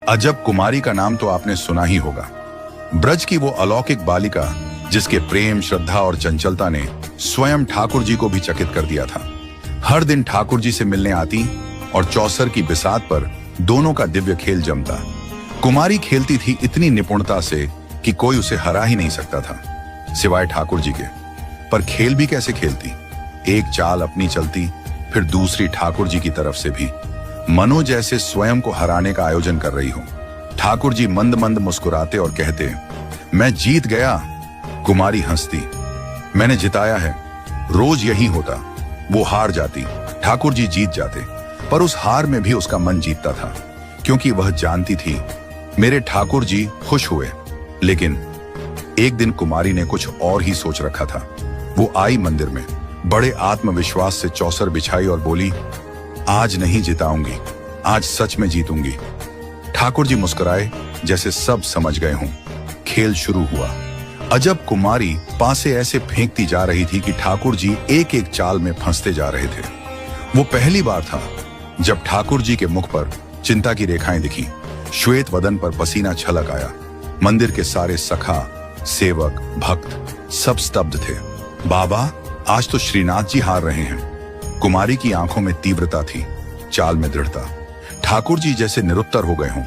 अजब कुमारी का नाम तो आपने सुना ही होगा। ब्रज की वो अलौकिक बालिका जिसके प्रेम, श्रद्धा और चंचलता ने स्वयं ठाकुर जी को भी चकित कर दिया था। हर दिन ठाकुर जी से मिलने आती और चौसर की बिसात पर दोनों का दिव्य खेल जमता। कुमारी खेलती थी इतनी निपुणता से कि कोई उसे हरा ही नहीं सकता था, सिवाय ठाकुर जी के। पर खेल भी कैसे खेलती? एक चाल अपनी चलती, फिर दूसरी ठाकुर जी की तरफ से भी, मनो जैसे स्वयं को हराने का आयोजन कर रही हो। ठाकुर जी मंद मंद मुस्कुराते और कहते, मैं जीत गया। कुमारी हंसती, मैंने जिताया है। रोज यही होता, वो हार जाती, ठाकुर जी जीत जाते। पर उस हार में भी उसका मन जीतता था, क्योंकि वह जानती थी मेरे ठाकुर जी खुश हुए। लेकिन एक दिन कुमारी ने कुछ और ही सोच रखा था। वो आई मंदिर में, बड़े आत्मविश्वास से चौसर बिछाई और बोली, आज नहीं जिताऊंगी, आज सच में जीतूंगी। ठाकुर जी मुस्कुराए, जैसे सब समझ गए हों। खेल शुरू हुआ। अजब कुमारी पासे ऐसे फेंकती जा रही थी कि ठाकुर जी एक एक चाल में फंसते जा रहे थे। वो पहली बार था जब ठाकुर जी के मुख पर चिंता की रेखाएं दिखी। श्वेत वदन पर पसीना छलक आया। मंदिर के सारे सखा, सेवक, भक्त सब स्तब्ध थे। बाबा, आज तो श्रीनाथ जी हार रहे हैं। कुमारी की आंखों में तीव्रता थी, चाल में दृढ़ता। ठाकुर जी जैसे निरुत्तर हो गए हों।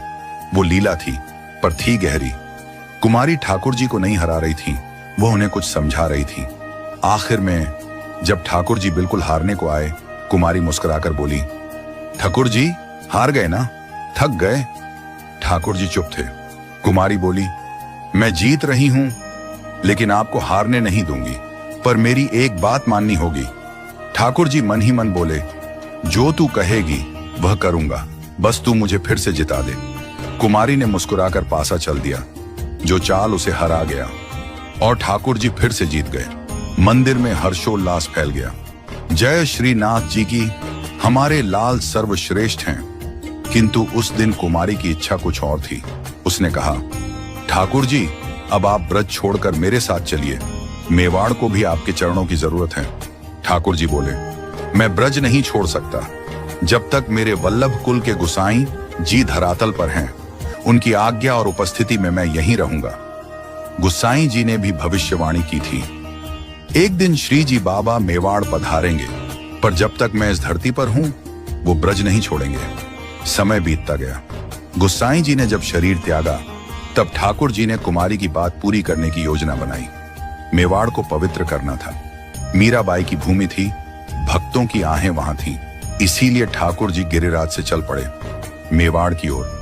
वो लीला थी, पर थी गहरी। कुमारी ठाकुर जी को नहीं हरा रही थी, वो उन्हें कुछ समझा रही थी। आखिर में जब ठाकुर जी बिल्कुल हारने को आए, कुमारी मुस्कुराकर बोली, ठाकुर जी हार गए ना, थक गए? ठाकुर जी चुप थे। कुमारी बोली, मैं जीत रही हूं, लेकिन आपको हारने नहीं दूंगी, पर मेरी एक बात माननी होगी। ठाकुर जी मन ही मन बोले, जो तू कहेगी वह करूंगा, बस तू मुझे फिर से जिता दे। कुमारी ने मुस्कुराकर पासा चल दिया, जो चाल उसे हरा गया, और ठाकुर जी फिर से जीत गए। मंदिर में हर्षोल्लास फैल गया। जय श्रीनाथ जी की, हमारे लाल सर्वश्रेष्ठ हैं। किंतु उस दिन कुमारी की इच्छा कुछ और थी। उसने कहा, ठाकुर जी, अब आप ब्रज छोड़कर मेरे साथ चलिए, मेवाड़ को भी आपके चरणों की जरूरत है। ठाकुर जी बोले, मैं ब्रज नहीं छोड़ सकता जब तक मेरे वल्लभ कुल के गुसाई जी धरातल पर हैं। उनकी आज्ञा और उपस्थिति में मैं यहीं रहूंगा। गुसाई जी ने भी भविष्यवाणी की थी, एक दिन श्री जी बाबा मेवाड़ पधारेंगे, पर जब तक मैं इस धरती पर हूं, वो ब्रज नहीं छोड़ेंगे। समय बीतता गया। गुसाई जी ने जब शरीर त्यागा, तब ठाकुर जी ने कुमारी की बात पूरी करने की योजना बनाई। मेवाड़ को पवित्र करना था। मीराबाई की भूमि थी, भक्तों की आहें वहां थी। इसीलिए ठाकुर जी गिरिराज से चल पड़े मेवाड़ की ओर।